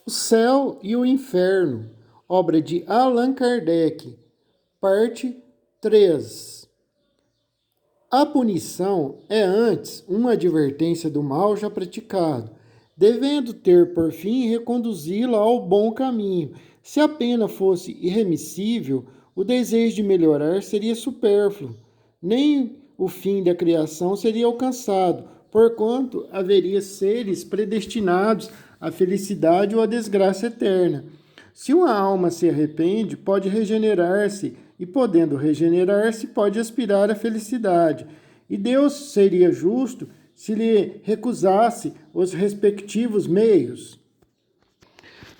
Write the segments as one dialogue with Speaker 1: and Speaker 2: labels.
Speaker 1: O Céu e o Inferno, obra de Allan Kardec, parte 3. A punição é antes uma advertência do mal já praticado, devendo ter por fim reconduzi-lo ao bom caminho. Se a pena fosse irremissível, o desejo de melhorar seria supérfluo, nem o fim da criação seria alcançado, porquanto haveria seres predestinados à felicidade ou à desgraça eterna. Se uma alma se arrepende, pode regenerar-se, e podendo regenerar-se, pode aspirar à felicidade. E Deus seria justo se lhe recusasse os respectivos meios.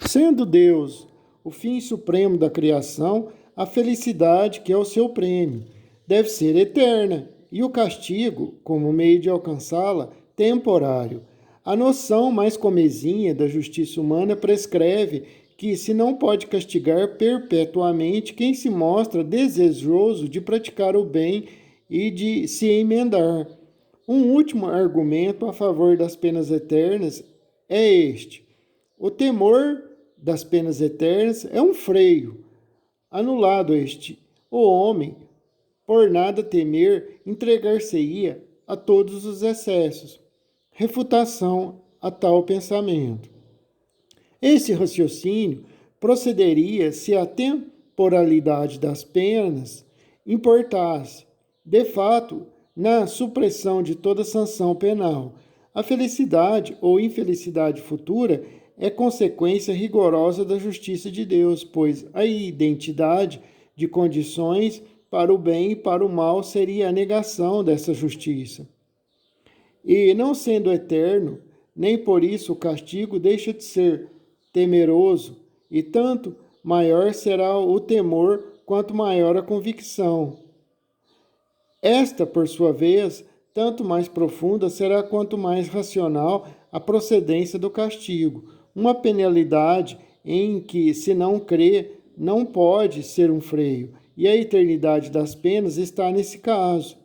Speaker 1: Sendo Deus o fim supremo da criação, a felicidade, que é o seu prêmio, deve ser eterna, e o castigo, como meio de alcançá-la, temporário. A noção mais comezinha da justiça humana prescreve que se não pode castigar perpetuamente quem se mostra desejoso de praticar o bem e de se emendar. Um último argumento a favor das penas eternas é este: o temor das penas eternas é um freio. Anulado este, o homem, por nada temer, entregar-se-ia a todos os excessos. Refutação a tal pensamento. Esse raciocínio procederia se a temporalidade das penas importasse, de fato, na supressão de toda sanção penal. A felicidade ou infelicidade futura é consequência rigorosa da justiça de Deus, pois a identidade de condições para o bem e para o mal seria a negação dessa justiça. E, não sendo eterno, nem por isso o castigo deixa de ser temeroso, e tanto maior será o temor quanto maior a convicção. Esta, por sua vez, tanto mais profunda será quanto mais racional a procedência do castigo. Uma penalidade em que se não crê não pode ser um freio, e a eternidade das penas está nesse caso.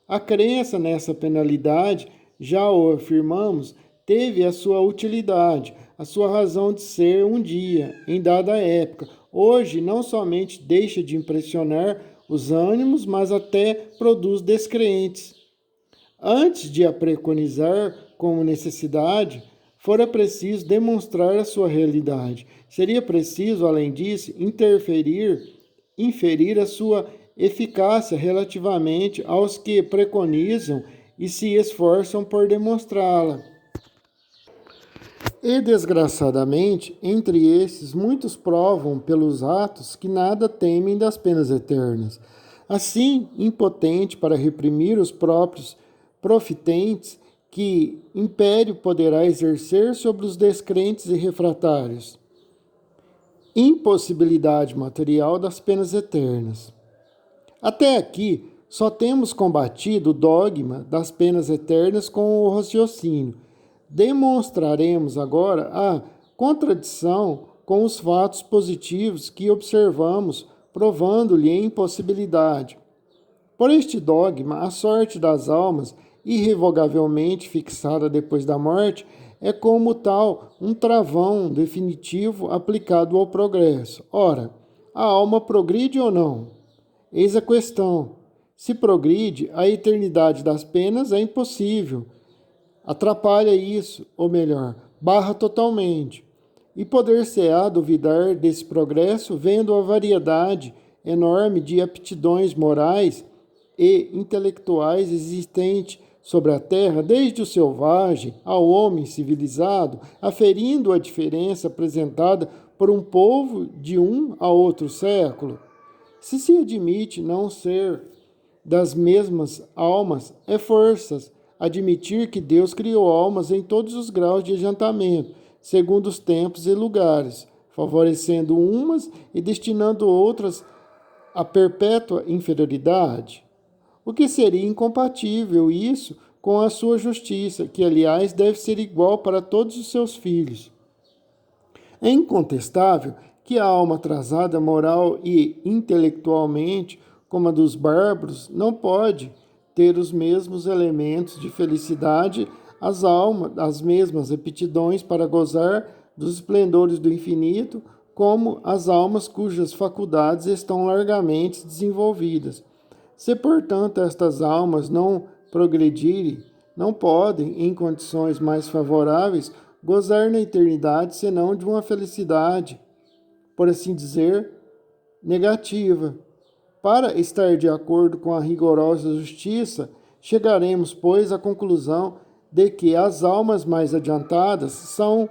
Speaker 1: A crença nessa penalidade, já o afirmamos, teve a sua utilidade, a sua razão de ser um dia, em dada época. Hoje, não somente deixa de impressionar os ânimos, mas até produz descrentes. Antes de a preconizar como necessidade, fora preciso demonstrar a sua realidade. Seria preciso, além disso, inferir a sua eficácia relativamente aos que preconizam e se esforçam por demonstrá-la. E, desgraçadamente, entre esses, muitos provam pelos atos que nada temem das penas eternas. Assim, impotente para reprimir os próprios profitentes, que império poderá exercer sobre os descrentes e refratários? Impossibilidade material das penas eternas. Até aqui, só temos combatido o dogma das penas eternas com o raciocínio. Demonstraremos agora a contradição com os fatos positivos que observamos, provando-lhe a impossibilidade. Por este dogma, a sorte das almas, irrevogavelmente fixada depois da morte, é como tal um travão definitivo aplicado ao progresso. Ora, a alma progride ou não? Eis a questão. Se progride, a eternidade das penas é impossível. Atrapalha isso, ou melhor, barra totalmente. E poder-se-á duvidar desse progresso vendo a variedade enorme de aptidões morais e intelectuais existente sobre a terra, desde o selvagem ao homem civilizado, aferindo a diferença apresentada por um povo de um a outro século. Se admite não ser das mesmas almas, é forças admitir que Deus criou almas em todos os graus de adiantamento, segundo os tempos e lugares, favorecendo umas e destinando outras à perpétua inferioridade. O que seria incompatível isso com a sua justiça, que, aliás, deve ser igual para todos os seus filhos. É incontestável que a alma atrasada moral e intelectualmente, como a dos bárbaros, não pode ter os mesmos elementos de felicidade, as mesmas aptidões para gozar dos esplendores do infinito, como as almas cujas faculdades estão largamente desenvolvidas. Se, portanto, estas almas não progredirem, não podem, em condições mais favoráveis, gozar na eternidade senão de uma felicidade, por assim dizer, negativa. Para estar de acordo com a rigorosa justiça, chegaremos, pois, à conclusão de que as almas mais adiantadas são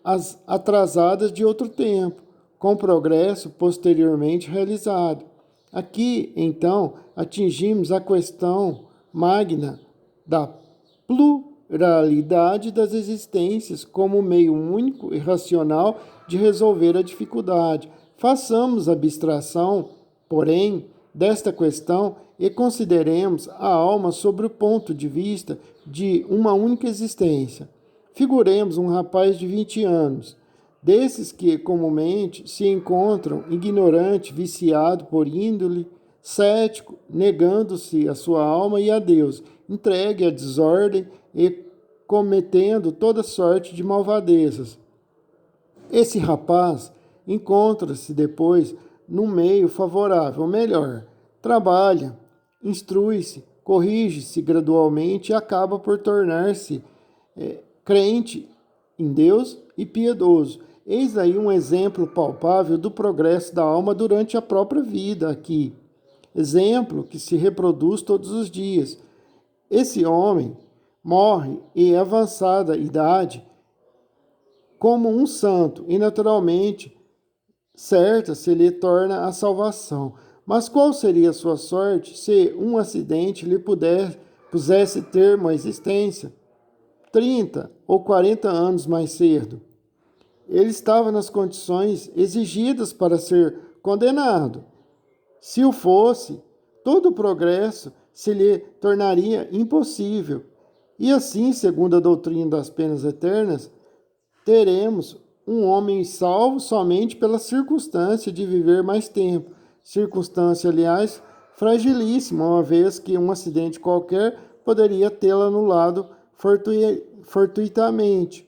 Speaker 1: as atrasadas de outro tempo, com progresso posteriormente realizado. Aqui, então, atingimos a questão magna da pluralidade das existências como meio único e racional de resolver a dificuldade. Façamos abstração, porém, desta questão e consideremos a alma sobre o ponto de vista de uma única existência. Figuremos um rapaz de 20 anos, desses que comumente se encontram ignorante, viciado por índole, cético, negando-se a sua alma e a Deus, entregue à desordem e cometendo toda sorte de malvadezas. Esse rapaz encontra-se depois num meio favorável, ou melhor, trabalha, instrui-se, corrige-se gradualmente e acaba por tornar-se crente em Deus e piedoso. Eis aí um exemplo palpável do progresso da alma durante a própria vida aqui. Exemplo que se reproduz todos os dias. Esse homem morre em avançada idade como um santo e naturalmente certa se lhe torna a salvação. Mas qual seria a sua sorte se um acidente lhe pusesse termo à existência 30 ou 40 anos mais cedo? Ele estava nas condições exigidas para ser condenado. Se o fosse, todo o progresso se lhe tornaria impossível. E assim, segundo a doutrina das penas eternas, teremos um homem salvo somente pela circunstância de viver mais tempo. Circunstância, aliás, fragilíssima, uma vez que um acidente qualquer poderia tê-lo anulado fortuitamente.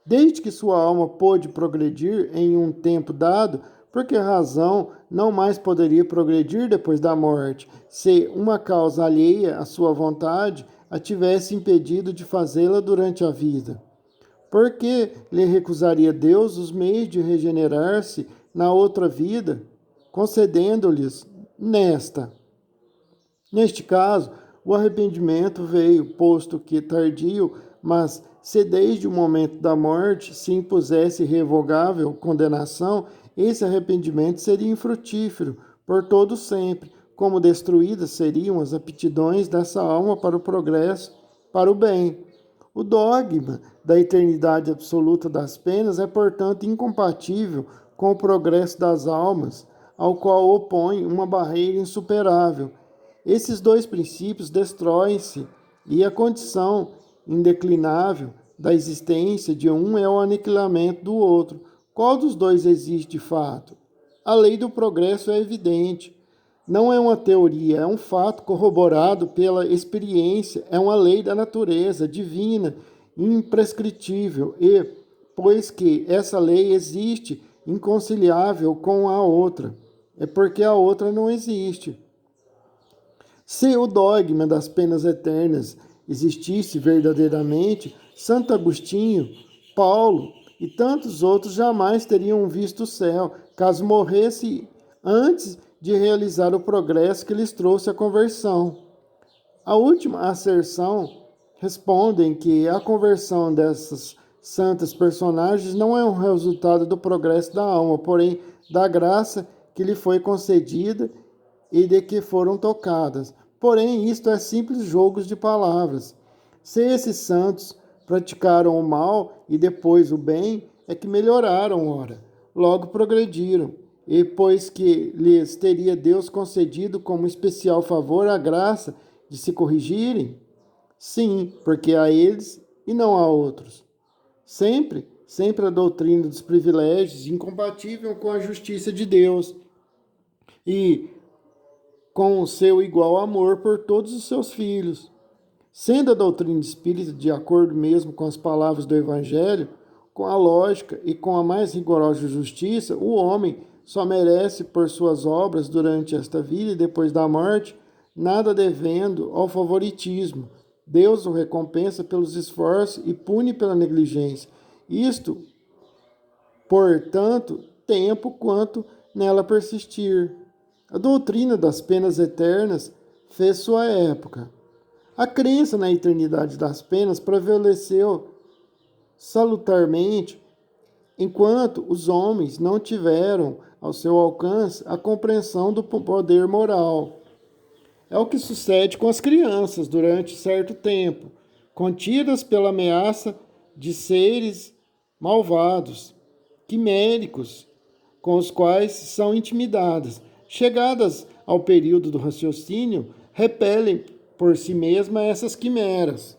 Speaker 1: Desde que sua alma pôde progredir em um tempo dado, por que razão não mais poderia progredir depois da morte, se uma causa alheia à sua vontade a tivesse impedido de fazê-la durante a vida? Por que lhe recusaria Deus os meios de regenerar-se na outra vida, concedendo-lhes nesta? Neste caso, o arrependimento veio, posto que tardio, mas se desde o momento da morte se impusesse irrevogável condenação, esse arrependimento seria infrutífero por todo sempre, como destruídas seriam as aptidões dessa alma para o progresso, para o bem. O dogma da eternidade absoluta das penas é, portanto, incompatível com o progresso das almas, ao qual opõe uma barreira insuperável. Esses dois princípios destroem-se e a condição indeclinável da existência de um é o aniquilamento do outro. Qual dos dois existe de fato? A lei do progresso é evidente. Não é uma teoria, é um fato corroborado pela experiência, é uma lei da natureza divina, imprescritível, e, pois que essa lei existe, inconciliável com a outra, é porque a outra não existe. Se o dogma das penas eternas existisse verdadeiramente, Santo Agostinho, Paulo e tantos outros jamais teriam visto o céu, caso morresse antes de realizar o progresso que lhes trouxe a conversão. A última asserção respondem que a conversão dessas santas personagens não é um resultado do progresso da alma, porém da graça que lhe foi concedida e de que foram tocadas. Porém, isto é simples jogos de palavras. Se esses santos praticaram o mal e depois o bem, é que melhoraram, ora, logo progrediram. E pois que lhes teria Deus concedido como especial favor a graça de se corrigirem? Sim, porque a eles e não a outros. Sempre a doutrina dos privilégios, incompatível com a justiça de Deus e com o seu igual amor por todos os seus filhos. Sendo a doutrina espírita de acordo mesmo com as palavras do Evangelho, com a lógica e com a mais rigorosa justiça, o homem só merece por suas obras durante esta vida e depois da morte, nada devendo ao favoritismo. Deus o recompensa pelos esforços e pune pela negligência. Isto, portanto, tempo quanto nela persistir. A doutrina das penas eternas fez sua época. A crença na eternidade das penas prevaleceu salutarmente enquanto os homens não tiveram ao seu alcance a compreensão do poder moral. É o que sucede com as crianças durante certo tempo, contidas pela ameaça de seres malvados, quiméricos, com os quais são intimidadas. Chegadas ao período do raciocínio, repelem por si mesmas essas quimeras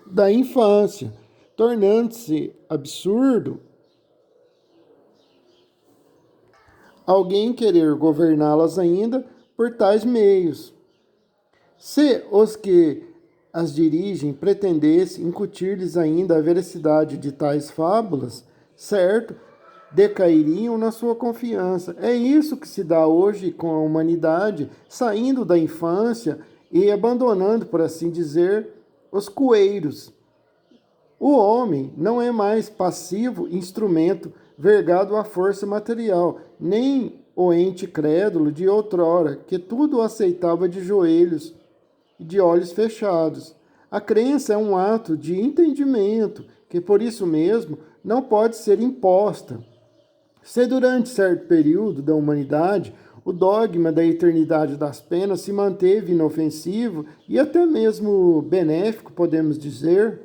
Speaker 1: da infância, tornando-se absurdo alguém querer governá-las ainda por tais meios. Se os que as dirigem pretendessem incutir-lhes ainda a veracidade de tais fábulas, certo, decairiam na sua confiança. É isso que se dá hoje com a humanidade, saindo da infância e abandonando, por assim dizer, os coeiros. O homem não é mais passivo instrumento vergado à força material, nem o ente crédulo de outrora, que tudo aceitava de joelhos e de olhos fechados. A crença é um ato de entendimento, que por isso mesmo não pode ser imposta. Se durante certo período da humanidade o dogma da eternidade das penas se manteve inofensivo e até mesmo benéfico, podemos dizer,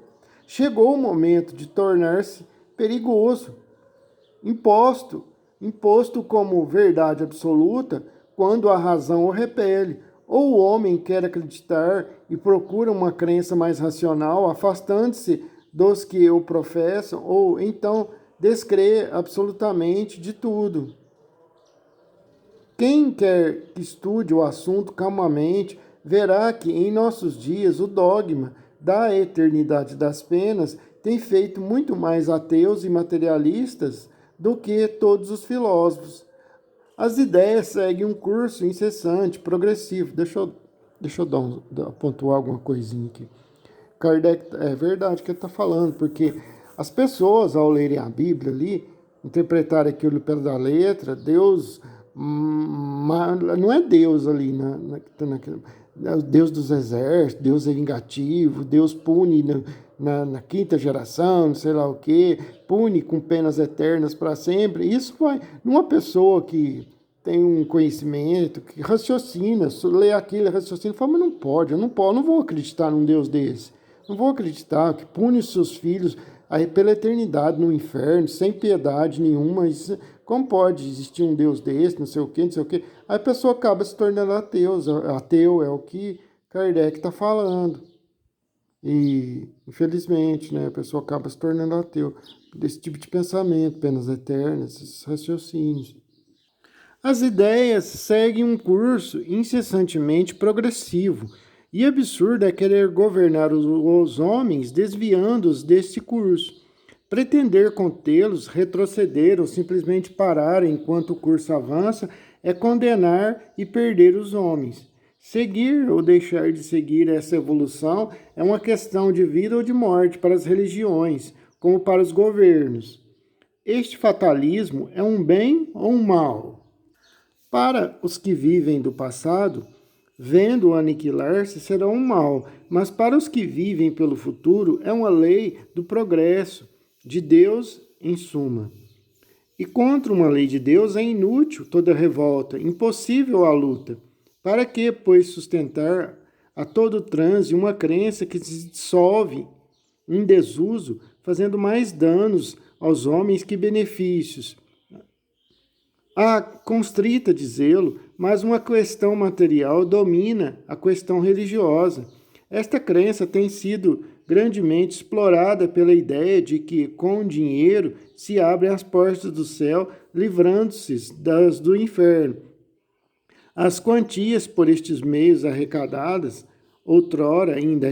Speaker 1: chegou o momento de tornar-se perigoso, imposto como verdade absoluta quando a razão o repele, ou o homem quer acreditar e procura uma crença mais racional, afastando-se dos que o professam, ou então descrê absolutamente de tudo. Quem quer que estude o assunto calmamente, verá que em nossos dias o dogma da eternidade das penas tem feito muito mais ateus e materialistas do que todos os filósofos. As ideias seguem um curso incessante, progressivo. Deixa eu pontuar alguma coisinha aqui. Kardec, é verdade que ele está falando, porque as pessoas, ao lerem a Bíblia ali, interpretarem aquilo pela da letra, Deus, não é Deus ali, Deus dos exércitos, Deus é vingativo, Deus pune na quinta geração, não sei lá o quê, pune com penas eternas para sempre. Isso vai numa pessoa que tem um conhecimento, que raciocina, lê aquilo, raciocina, fala, mas não pode, eu não vou acreditar num Deus desse. Não vou acreditar que pune os seus filhos aí pela eternidade no inferno, sem piedade nenhuma. Isso, como pode existir um Deus desse, não sei o quê, não sei o quê? Aí a pessoa acaba se tornando ateu é o que Kardec está falando. E, infelizmente, né, a pessoa acaba se tornando ateu desse tipo de pensamento, penas eternas, esses raciocínios. As ideias seguem um curso incessantemente progressivo, e absurdo é querer governar os homens desviando-os desse curso. Pretender contê-los, retroceder ou simplesmente parar enquanto o curso avança é condenar e perder os homens. Seguir ou deixar de seguir essa evolução é uma questão de vida ou de morte para as religiões, como para os governos. Este fatalismo é um bem ou um mal? Para os que vivem do passado, vendo-o aniquilar-se, será um mal, mas para os que vivem pelo futuro, é uma lei do progresso, de Deus, em suma. E contra uma lei de Deus é inútil toda revolta, impossível a luta. Para que, pois, sustentar a todo transe uma crença que se dissolve em desuso, fazendo mais danos aos homens que benefícios? Há constrita de zelo, mas uma questão material domina a questão religiosa. Esta crença tem sido grandemente explorada pela ideia de que, com o dinheiro, se abrem as portas do céu, livrando-se das do inferno. As quantias por estes meios arrecadadas, outrora ainda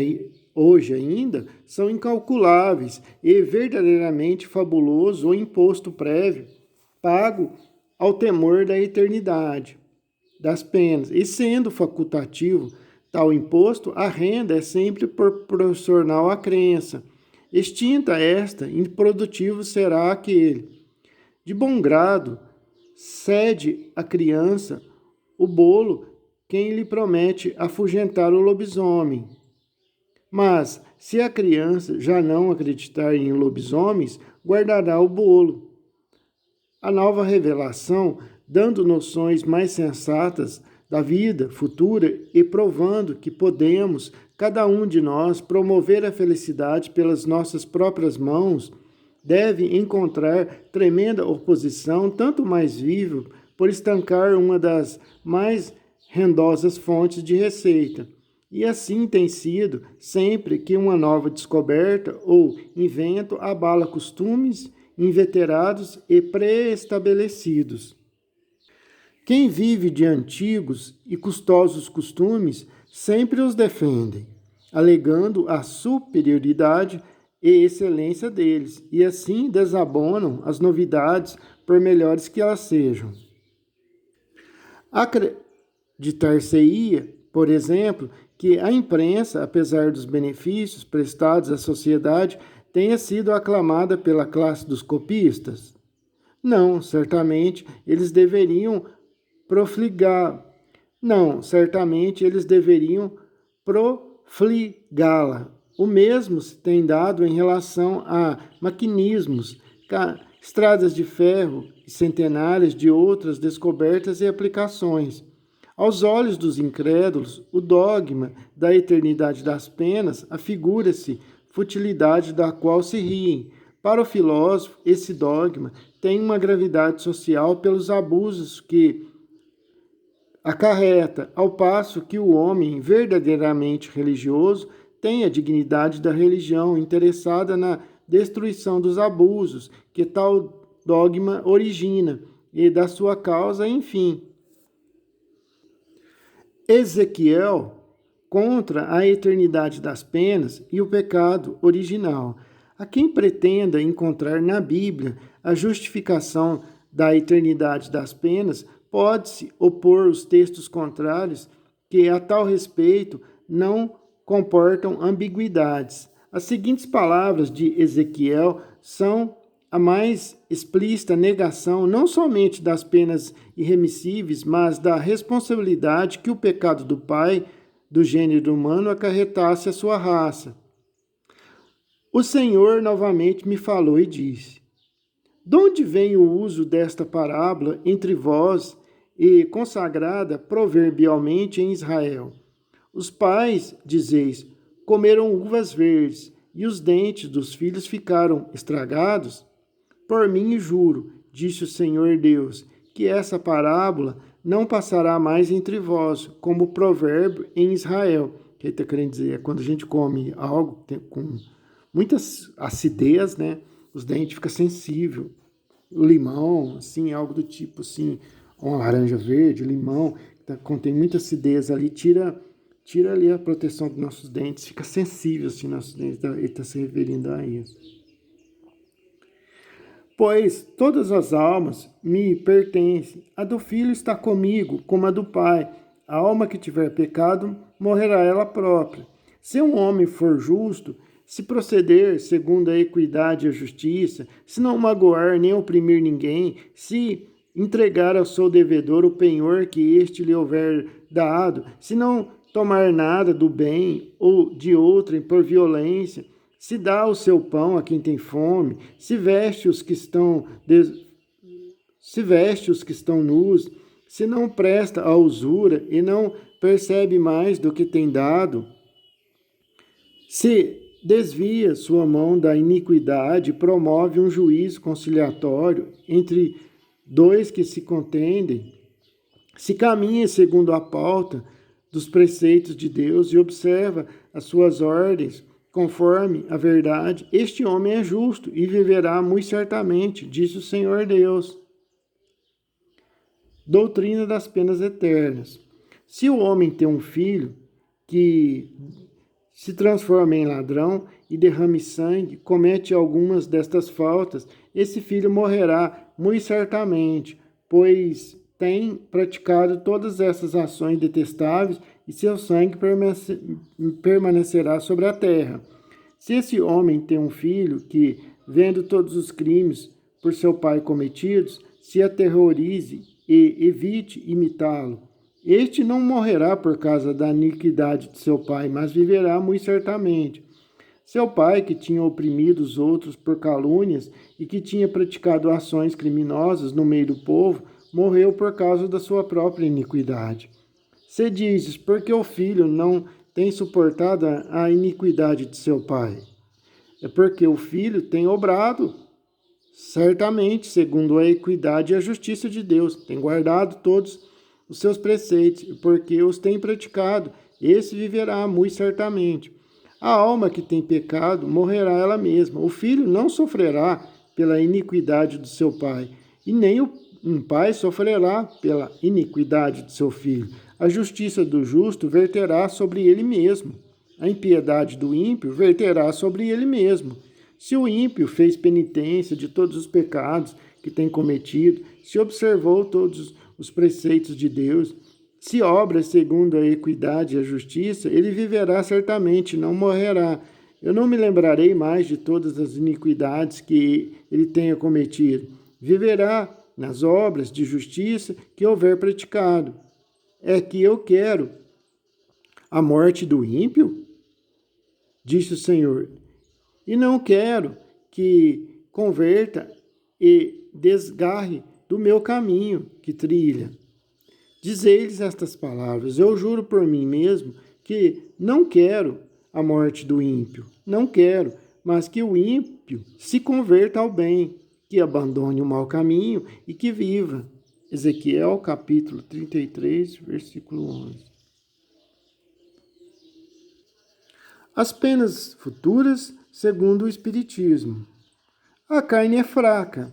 Speaker 1: hoje ainda, são incalculáveis e verdadeiramente fabuloso o imposto prévio pago ao temor da eternidade das penas. E sendo facultativo tal imposto, a renda é sempre proporcional à crença. Extinta esta, improdutivo será aquele. De bom grado, cede à criança o bolo quem lhe promete afugentar o lobisomem. Mas, se a criança já não acreditar em lobisomens, guardará o bolo. A nova revelação, dando noções mais sensatas da vida futura e provando que podemos, cada um de nós, promover a felicidade pelas nossas próprias mãos, deve encontrar tremenda oposição, tanto mais viva, por estancar uma das mais rendosas fontes de receita. E assim tem sido sempre que uma nova descoberta ou invento abala costumes inveterados e pré-estabelecidos. Quem vive de antigos e custosos costumes sempre os defende, alegando a superioridade e excelência deles, e assim desabonam as novidades por melhores que elas sejam. Acreditar-se-ia, por exemplo, que a imprensa, apesar dos benefícios prestados à sociedade, tenha sido aclamada pela classe dos copistas? Não, certamente eles deveriam profligar. Não, certamente eles deveriam profligá-la. O mesmo se tem dado em relação a maquinismos, estradas de ferro e centenárias de outras descobertas e aplicações. Aos olhos dos incrédulos, o dogma da eternidade das penas afigura-se futilidade da qual se riem. Para o filósofo, esse dogma tem uma gravidade social pelos abusos que acarreta, ao passo que o homem verdadeiramente religioso tem a dignidade da religião interessada na destruição dos abusos que tal dogma origina e da sua causa, enfim. Ezequiel contra a eternidade das penas e o pecado original. A quem pretenda encontrar na Bíblia a justificação da eternidade das penas, pode-se opor os textos contrários que, a tal respeito, não comportam ambiguidades. As seguintes palavras de Ezequiel são a mais explícita negação não somente das penas irremissíveis, mas da responsabilidade que o pecado do pai do gênero humano acarretasse à sua raça. O Senhor novamente me falou e disse: de onde vem o uso desta parábola entre vós e consagrada proverbialmente em Israel? Os pais, dizeis, comeram uvas verdes, e os dentes dos filhos ficaram estragados? Por mim juro, disse o Senhor Deus, que essa parábola não passará mais entre vós, como provérbio em Israel. O que ele está querendo dizer? É quando a gente come algo com muita acidez, né? Os dentes ficam sensíveis. O limão, assim, algo do tipo assim, uma laranja verde, limão, contém muita acidez ali, tira ali a proteção dos nossos dentes, fica sensível assim, nossos dentes. Ele está se referindo a isso. Pois todas as almas me pertencem, a do filho está comigo, como a do pai. A alma que tiver pecado, morrerá ela própria. Se um homem for justo, se proceder segundo a equidade e a justiça, se não magoar nem oprimir ninguém, se entregar ao seu devedor o penhor que este lhe houver dado, se não tomar nada do bem ou de outrem por violência, se dá o seu pão a quem tem fome, se veste os que estão nus, se não presta a usura e não percebe mais do que tem dado, se desvia sua mão da iniquidade e promove um juízo conciliatório entre dois que se contendem, se caminha segundo a pauta dos preceitos de Deus e observa as suas ordens conforme a verdade, este homem é justo e viverá muito certamente, disse o Senhor Deus. Doutrina das penas eternas. Se o homem tem um filho que se transforma em ladrão e derrame sangue, comete algumas destas faltas, esse filho morrerá muito certamente, pois tem praticado todas essas ações detestáveis e seu sangue permanecerá sobre a terra. Se esse homem tem um filho que, vendo todos os crimes por seu pai cometidos, se aterrorize e evite imitá-lo, este não morrerá por causa da iniquidade de seu pai, mas viverá muito certamente. Seu pai, que tinha oprimido os outros por calúnias e que tinha praticado ações criminosas no meio do povo, morreu por causa da sua própria iniquidade. Se dizes, porque o filho não tem suportado a iniquidade de seu pai? É porque o filho tem obrado, certamente, segundo a equidade e a justiça de Deus, tem guardado todos os seus preceitos, e porque os tem praticado, esse viverá muito certamente. A alma que tem pecado morrerá ela mesma. O filho não sofrerá pela iniquidade do seu pai, e nem um pai sofrerá pela iniquidade de seu filho. A justiça do justo verterá sobre ele mesmo. A impiedade do ímpio verterá sobre ele mesmo. Se o ímpio fez penitência de todos os pecados que tem cometido, se observou todos os preceitos de Deus, se obra segundo a equidade e a justiça, ele viverá certamente, não morrerá. Eu não me lembrarei mais de todas as iniquidades que ele tenha cometido. Viverá nas obras de justiça que houver praticado. É que eu quero a morte do ímpio? Disse o Senhor. E não quero que converta e desgarre do meu caminho que trilha. Dizei-lhes estas palavras: eu juro por mim mesmo que não quero a morte do ímpio, não quero, mas que o ímpio se converta ao bem, que abandone o mau caminho e que viva. Ezequiel, capítulo 33, versículo 11. As penas futuras, segundo o Espiritismo. A carne é fraca.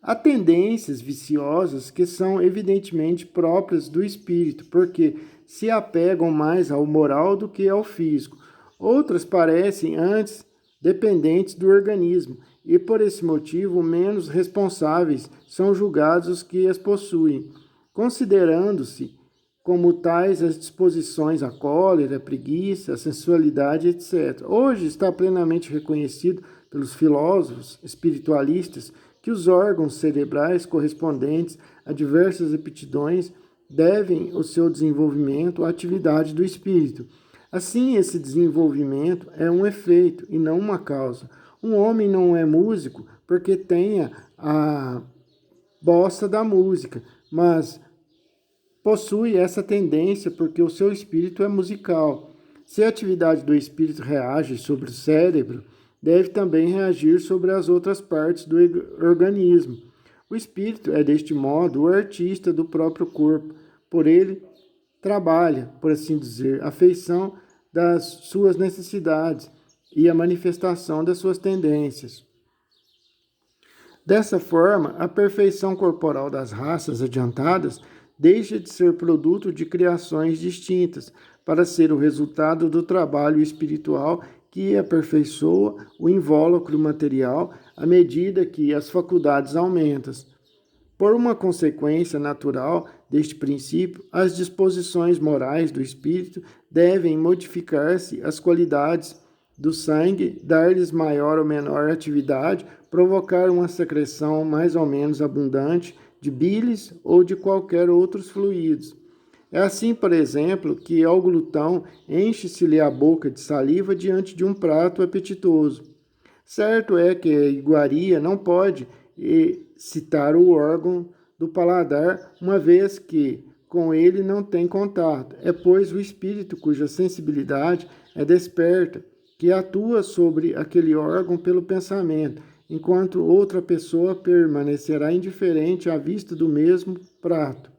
Speaker 1: Há tendências viciosas que são evidentemente próprias do espírito, porque se apegam mais ao moral do que ao físico. Outras parecem antes dependentes do organismo, e por esse motivo menos responsáveis são julgados os que as possuem, considerando-se como tais as disposições à cólera, à preguiça, à sensualidade, etc. Hoje está plenamente reconhecido pelos filósofos espiritualistas que os órgãos cerebrais correspondentes a diversas aptidões devem o seu desenvolvimento à atividade do espírito. Assim, esse desenvolvimento é um efeito e não uma causa. Um homem não é músico porque tenha a bossa da música, mas possui essa tendência porque o seu espírito é musical. Se a atividade do espírito reage sobre o cérebro, deve também reagir sobre as outras partes do organismo. O espírito é, deste modo, o artista do próprio corpo. Por ele trabalha, por assim dizer, a feição das suas necessidades e a manifestação das suas tendências. Dessa forma, a perfeição corporal das raças adiantadas deixa de ser produto de criações distintas para ser o resultado do trabalho espiritual que aperfeiçoa o invólucro material à medida que as faculdades aumentam. Por uma consequência natural deste princípio, as disposições morais do espírito devem modificar-se, as qualidades do sangue, dar-lhes maior ou menor atividade, provocar uma secreção mais ou menos abundante de bilis ou de qualquer outros fluidos. É assim, por exemplo, que ao glutão enche-se-lhe a boca de saliva diante de um prato apetitoso. Certo é que a iguaria não pode excitar o órgão do paladar, uma vez que com ele não tem contato. É, pois, o espírito cuja sensibilidade é desperta, que atua sobre aquele órgão pelo pensamento, enquanto outra pessoa permanecerá indiferente à vista do mesmo prato.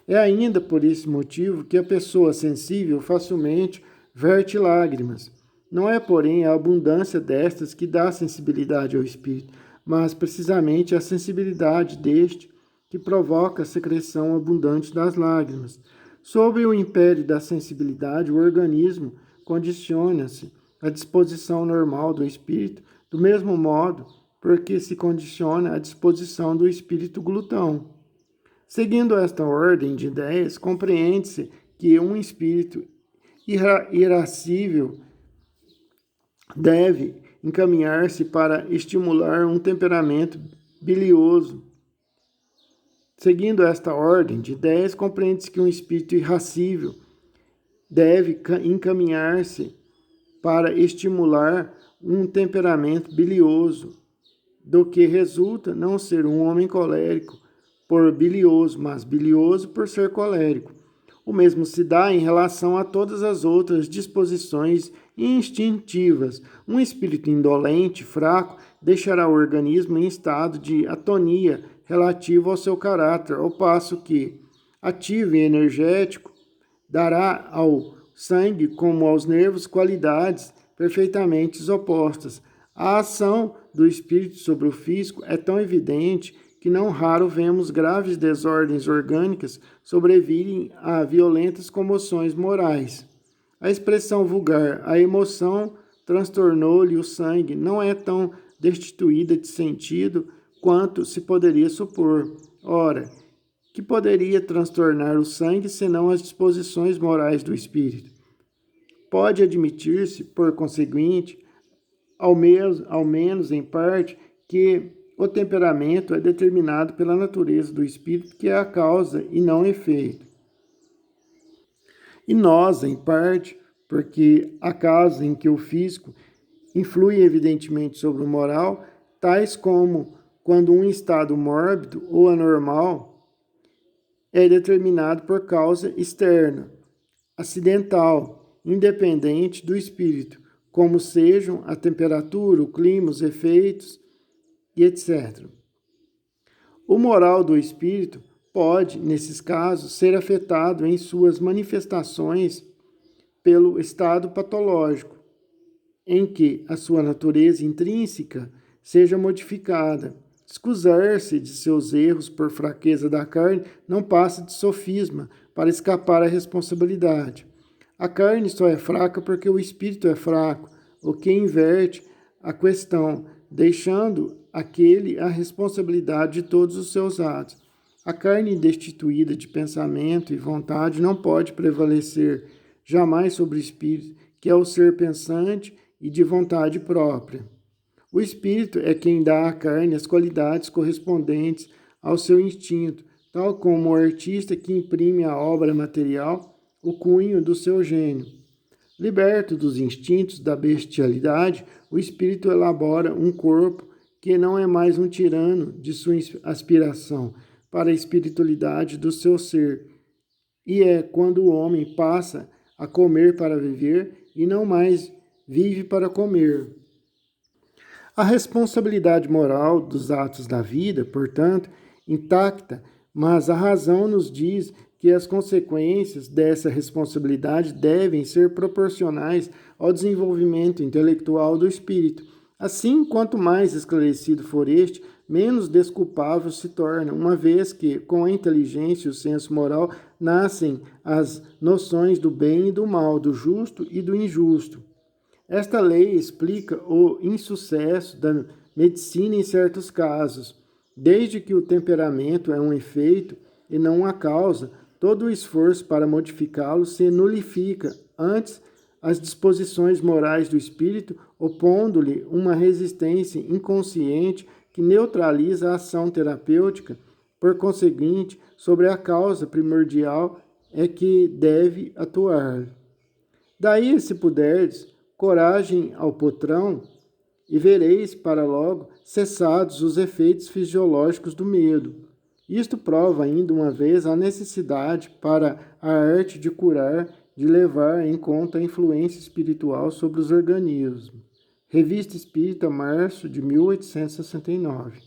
Speaker 1: É ainda por esse motivo que a pessoa sensível facilmente verte lágrimas. Não é, porém, a abundância destas que dá sensibilidade ao espírito, mas precisamente a sensibilidade deste que provoca a secreção abundante das lágrimas. Sob o império da sensibilidade, o organismo condiciona-se à disposição normal do espírito, do mesmo modo porque se condiciona à disposição do espírito glutão. Seguindo esta ordem de ideias, compreende-se que um espírito irascível deve encaminhar-se para estimular um temperamento bilioso. Seguindo esta ordem de ideias, compreende-se que um espírito irascível deve encaminhar-se para estimular um temperamento bilioso, do que resulta não ser um homem colérico por bilioso, mas bilioso por ser colérico. O mesmo se dá em relação a todas as outras disposições instintivas. Um espírito indolente, fraco, deixará o organismo em estado de atonia relativo ao seu caráter, ao passo que, ativo e energético, dará ao sangue como aos nervos qualidades perfeitamente opostas. A ação do espírito sobre o físico é tão evidente que não raro vemos graves desordens orgânicas sobrevirem a violentas comoções morais. A expressão vulgar, a emoção transtornou-lhe o sangue, não é tão destituída de sentido quanto se poderia supor. Ora, que poderia transtornar o sangue senão as disposições morais do espírito? Pode admitir-se, por conseguinte, ao menos em parte, que o temperamento é determinado pela natureza do espírito, que é a causa e não o efeito. E nós, em parte, porque há casos em que o físico influi evidentemente sobre o moral, tais como quando um estado mórbido ou anormal é determinado por causa externa, acidental, independente do espírito, como sejam a temperatura, o clima, os efeitos e etc. O moral do espírito pode, nesses casos, ser afetado em suas manifestações pelo estado patológico, em que a sua natureza intrínseca seja modificada. Excusar-se de seus erros por fraqueza da carne não passa de sofisma para escapar à responsabilidade. A carne só é fraca porque o espírito é fraco, o que inverte a questão, deixando aquele a responsabilidade de todos os seus atos. A carne destituída de pensamento e vontade não pode prevalecer jamais sobre o espírito, que é o ser pensante e de vontade própria. O espírito é quem dá à carne as qualidades correspondentes ao seu instinto, tal como o artista que imprime à obra material o cunho do seu gênio. Liberto dos instintos da bestialidade, o espírito elabora um corpo que não é mais um tirano de sua aspiração para a espiritualidade do seu ser, e é quando o homem passa a comer para viver e não mais vive para comer. A responsabilidade moral dos atos da vida, portanto, intacta, mas a razão nos diz que as consequências dessa responsabilidade devem ser proporcionais ao desenvolvimento intelectual do espírito. Assim, quanto mais esclarecido for este, menos desculpável se torna, uma vez que, com a inteligência e o senso moral, nascem as noções do bem e do mal, do justo e do injusto. Esta lei explica o insucesso da medicina em certos casos. Desde que o temperamento é um efeito e não uma causa, todo o esforço para modificá-lo se nulifica antes as disposições morais do espírito, opondo-lhe uma resistência inconsciente que neutraliza a ação terapêutica. Por conseguinte, sobre a causa primordial é que deve atuar. Daí, se puderdes, coragem ao potrão, e vereis para logo cessados os efeitos fisiológicos do medo. Isto prova ainda uma vez a necessidade para a arte de curar, de levar em conta a influência espiritual sobre os organismos. Revista Espírita, março de 1869.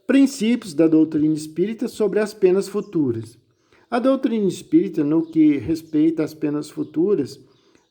Speaker 1: Princípios da doutrina espírita sobre as penas futuras. A doutrina espírita, no que respeita às penas futuras,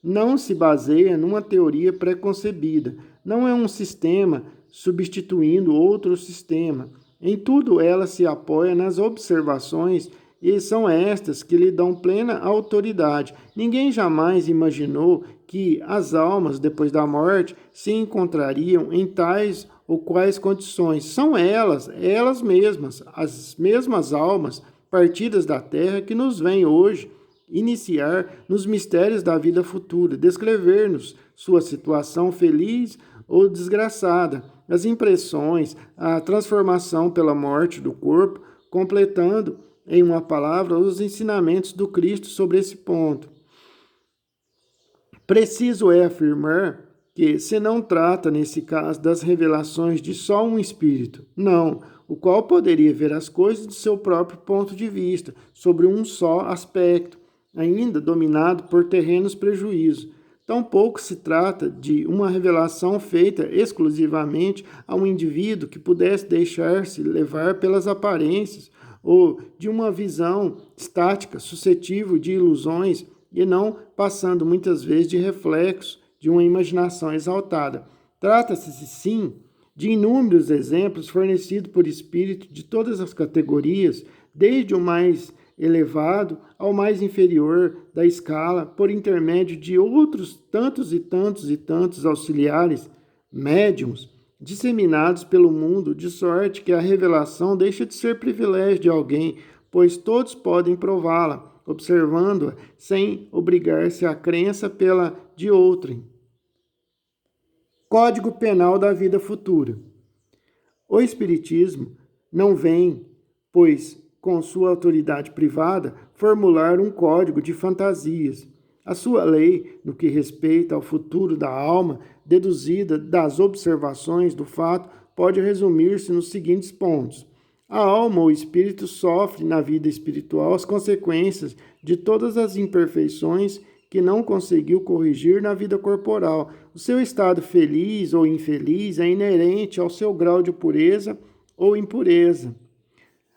Speaker 1: não se baseia numa teoria preconcebida, não é um sistema substituindo outro sistema. Em tudo ela se apoia nas observações e são estas que lhe dão plena autoridade. Ninguém jamais imaginou que as almas, depois da morte, se encontrariam em tais ou quais condições. São elas mesmas, as mesmas almas partidas da terra que nos vêm hoje iniciar nos mistérios da vida futura, descrever-nos sua situação feliz ou desgraçada, as impressões, a transformação pela morte do corpo, completando, em uma palavra, os ensinamentos do Cristo sobre esse ponto. Preciso é afirmar que se não trata, nesse caso, das revelações de só um espírito, não, o qual poderia ver as coisas do seu próprio ponto de vista, sobre um só aspecto, ainda dominado por terrenos prejuízos. Tampouco se trata de uma revelação feita exclusivamente a um indivíduo que pudesse deixar-se levar pelas aparências ou de uma visão estática, suscetível de ilusões e não passando muitas vezes de reflexo de uma imaginação exaltada. Trata-se, sim, de inúmeros exemplos fornecidos por espíritos de todas as categorias, desde o mais elevado ao mais inferior da escala, por intermédio de outros tantos e tantos e tantos auxiliares, médiums, disseminados pelo mundo, de sorte que a revelação deixa de ser privilégio de alguém, pois todos podem prová-la, observando-a sem obrigar-se à crença pela de outrem. Código Penal da Vida Futura. O Espiritismo não vem, pois, com sua autoridade privada, formular um código de fantasias. A sua lei, no que respeita ao futuro da alma, deduzida das observações do fato, pode resumir-se nos seguintes pontos. A alma ou espírito sofre na vida espiritual as consequências de todas as imperfeições que não conseguiu corrigir na vida corporal. O seu estado feliz ou infeliz é inerente ao seu grau de pureza ou impureza.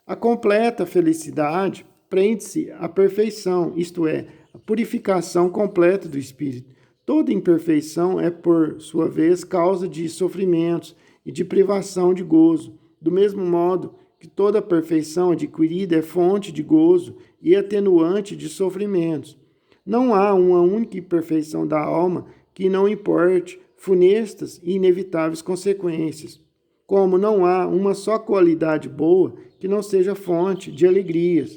Speaker 1: A completa felicidade prende-se à perfeição, isto é, a purificação completa do espírito. Toda imperfeição é, por sua vez, causa de sofrimentos e de privação de gozo. Do mesmo modo que toda perfeição adquirida é fonte de gozo e atenuante de sofrimentos. Não há uma única imperfeição da alma que não importe funestas e inevitáveis consequências, como não há uma só qualidade boa que não seja fonte de alegrias.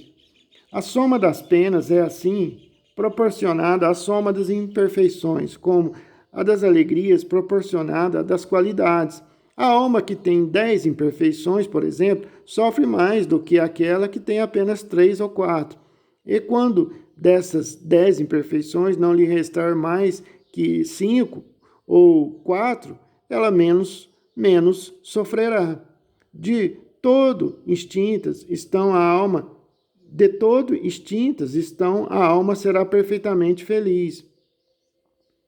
Speaker 1: A soma das penas é, assim, proporcionada à soma das imperfeições, como a das alegrias proporcionada à das qualidades. A alma que tem 10 imperfeições, por exemplo, sofre mais do que aquela que tem apenas 3 ou 4. E quando dessas 10 imperfeições não lhe restar mais que 5 ou 4, ela menos sofrerá. De todo extintas estão a alma será perfeitamente feliz.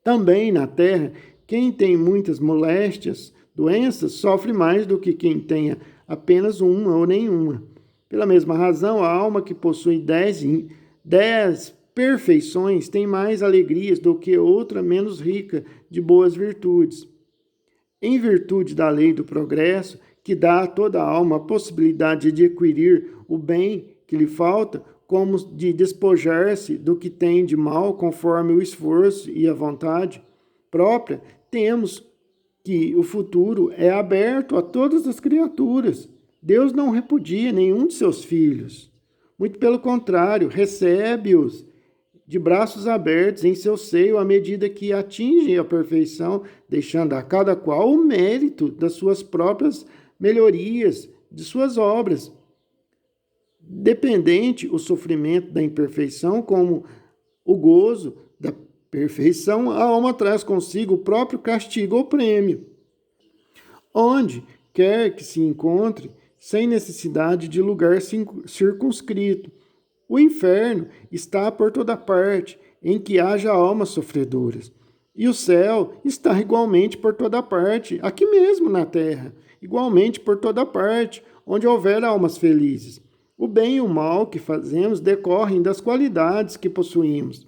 Speaker 1: Também na terra, quem tem muitas moléstias, doenças, sofre mais do que quem tenha apenas uma ou nenhuma. Pela mesma razão, a alma que possui 10 perfeições tem mais alegrias do que outra menos rica de boas virtudes. Em virtude da lei do progresso, que dá a toda a alma a possibilidade de adquirir o bem que lhe falta, como de despojar-se do que tem de mal conforme o esforço e a vontade própria, temos que o futuro é aberto a todas as criaturas. Deus não repudia nenhum de seus filhos. Muito pelo contrário, recebe-os de braços abertos em seu seio à medida que atingem a perfeição, deixando a cada qual o mérito das suas próprias melhorias, de suas obras. Dependente o sofrimento da imperfeição como o gozo da perfeição, a alma traz consigo o próprio castigo ou prêmio, onde quer que se encontre, sem necessidade de lugar circunscrito. O inferno está por toda parte, em que haja almas sofredoras. E o céu está igualmente por toda parte, aqui mesmo na terra, igualmente por toda parte, onde houver almas felizes. O bem e o mal que fazemos decorrem das qualidades que possuímos.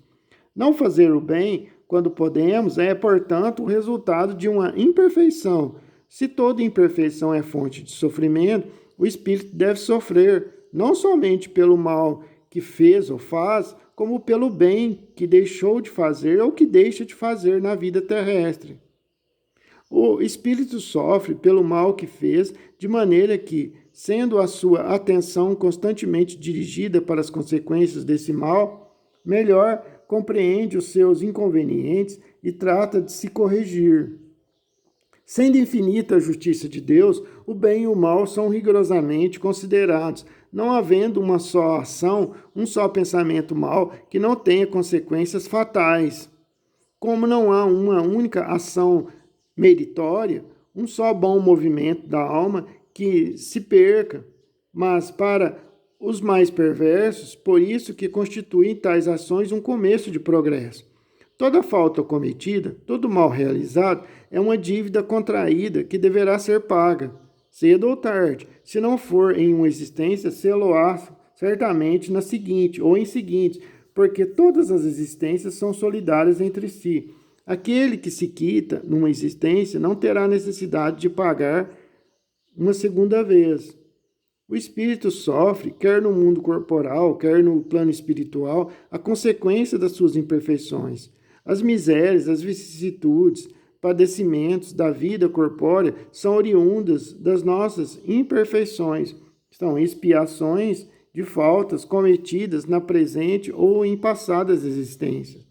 Speaker 1: Não fazer o bem, quando podemos, é, portanto, o resultado de uma imperfeição. Se toda imperfeição é fonte de sofrimento, o espírito deve sofrer, não somente pelo mal que fez ou faz, como pelo bem que deixou de fazer ou que deixa de fazer na vida terrestre. O espírito sofre pelo mal que fez, de maneira que, sendo a sua atenção constantemente dirigida para as consequências desse mal, melhor compreende os seus inconvenientes e trata de se corrigir. Sendo infinita a justiça de Deus, o bem e o mal são rigorosamente considerados, não havendo uma só ação, um só pensamento mau que não tenha consequências fatais. Como não há uma única ação meritória, um só bom movimento da alma que se perca, mas para os mais perversos, por isso que constituem tais ações um começo de progresso. Toda falta cometida, todo mal realizado, é uma dívida contraída que deverá ser paga, cedo ou tarde. Se não for em uma existência, sê-lo-á certamente na seguinte ou em seguintes, porque todas as existências são solidárias entre si. Aquele que se quita numa existência não terá necessidade de pagar uma segunda vez. O espírito sofre, quer no mundo corporal, quer no plano espiritual, a consequência das suas imperfeições. As misérias, as vicissitudes, padecimentos da vida corpórea são oriundas das nossas imperfeições. São expiações de faltas cometidas na presente ou em passadas existências.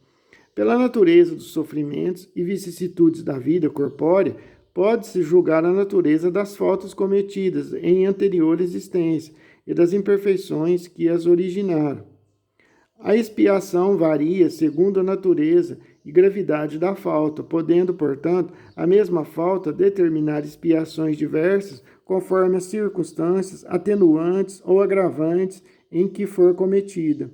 Speaker 1: Pela natureza dos sofrimentos e vicissitudes da vida corpórea, pode-se julgar a natureza das faltas cometidas em anterior existência e das imperfeições que as originaram. A expiação varia segundo a natureza e gravidade da falta, podendo, portanto, a mesma falta determinar expiações diversas conforme as circunstâncias atenuantes ou agravantes em que for cometida.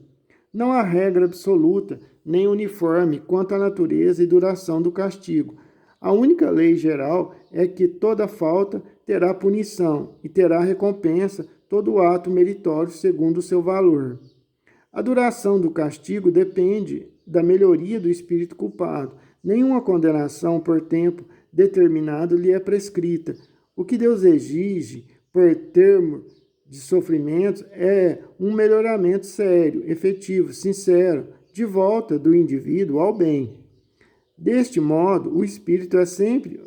Speaker 1: Não há regra absoluta nem uniforme quanto à natureza e duração do castigo. A única lei geral é que toda falta terá punição e terá recompensa todo ato meritório segundo o seu valor. A duração do castigo depende da melhoria do espírito culpado. Nenhuma condenação por tempo determinado lhe é prescrita. O que Deus exige por termo de sofrimentos é um melhoramento sério, efetivo, sincero, de volta do indivíduo ao bem. Deste modo, o espírito é sempre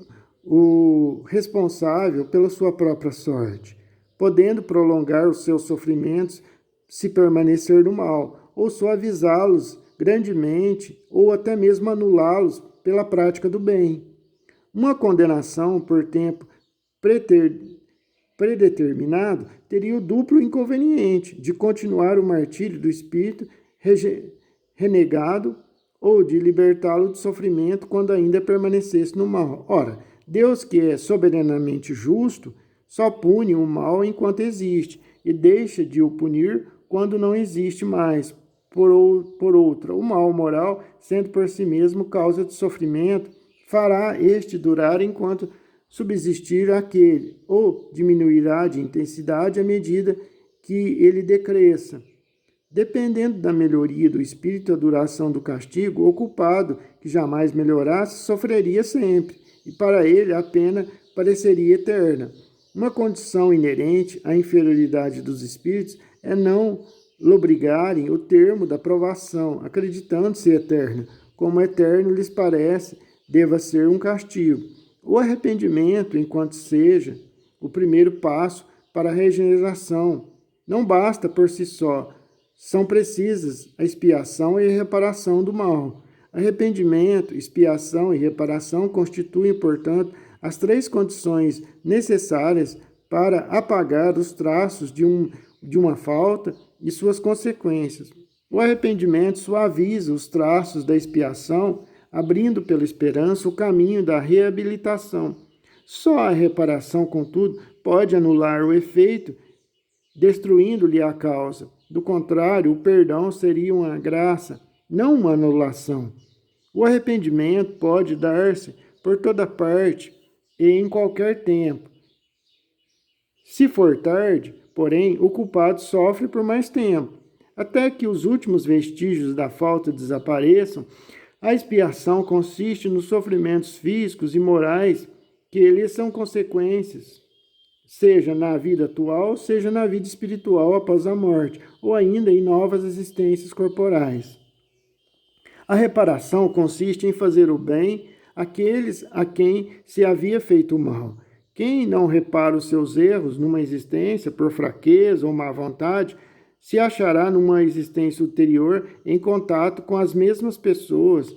Speaker 1: o responsável pela sua própria sorte, podendo prolongar os seus sofrimentos se permanecer no mal, ou suavizá-los grandemente, ou até mesmo anulá-los pela prática do bem. Uma condenação por tempo predeterminado teria o duplo inconveniente de continuar o martírio do espírito renegado ou de libertá-lo do sofrimento quando ainda permanecesse no mal. Ora, Deus, que é soberanamente justo, só pune o mal enquanto existe e deixa de o punir quando não existe mais. Por outra, o mal moral, sendo por si mesmo causa de sofrimento, fará este durar enquanto subsistir aquele, ou diminuirá de intensidade à medida que ele decresça. Dependendo da melhoria do espírito e da duração do castigo, o culpado, que jamais melhorasse, sofreria sempre, e para ele a pena pareceria eterna. Uma condição inerente à inferioridade dos espíritos é não lobrigarem o termo da provação, acreditando-se eterna, como eterno lhes parece, deva ser um castigo. O arrependimento, enquanto seja o primeiro passo para a regeneração, não basta por si só. São precisas a expiação e a reparação do mal. Arrependimento, expiação e reparação constituem, portanto, as três condições necessárias para apagar os traços de uma falta e suas consequências. O arrependimento suaviza os traços da expiação, abrindo pela esperança o caminho da reabilitação. Só a reparação, contudo, pode anular o efeito, destruindo-lhe a causa. Do contrário, o perdão seria uma graça, não uma anulação. O arrependimento pode dar-se por toda parte e em qualquer tempo. Se for tarde, porém, o culpado sofre por mais tempo. Até que os últimos vestígios da falta desapareçam, a expiação consiste nos sofrimentos físicos e morais que lhes são consequências. seja na vida atual, seja na vida espiritual após a morte, ou ainda em novas existências corporais. A reparação consiste em fazer o bem àqueles a quem se havia feito o mal. Quem não repara os seus erros numa existência por fraqueza ou má vontade, se achará numa existência ulterior em contato com as mesmas pessoas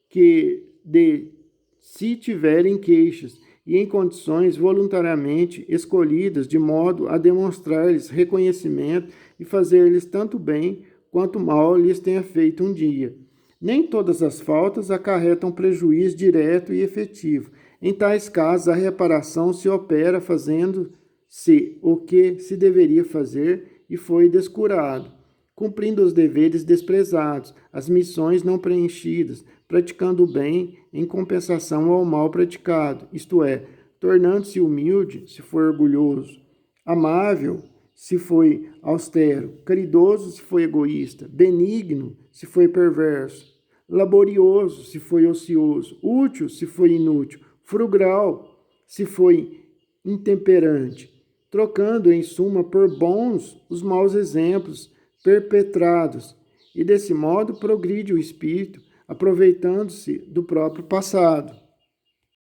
Speaker 1: que de si tiverem queixas e em condições voluntariamente escolhidas de modo a demonstrar-lhes reconhecimento e fazer-lhes tanto bem quanto mal lhes tenha feito um dia. Nem todas as faltas acarretam prejuízo direto e efetivo. Em tais casos, a reparação se opera fazendo-se o que se deveria fazer e foi descurado, cumprindo os deveres desprezados, as missões não preenchidas, praticando o bem em compensação ao mal praticado, isto é, tornando-se humilde, se for orgulhoso, amável, se foi austero, caridoso, se foi egoísta, benigno, se foi perverso, laborioso, se foi ocioso, útil, se foi inútil, frugal, se foi intemperante, trocando, em suma, por bons os maus exemplos perpetrados, e desse modo progride o espírito, aproveitando-se do próprio passado.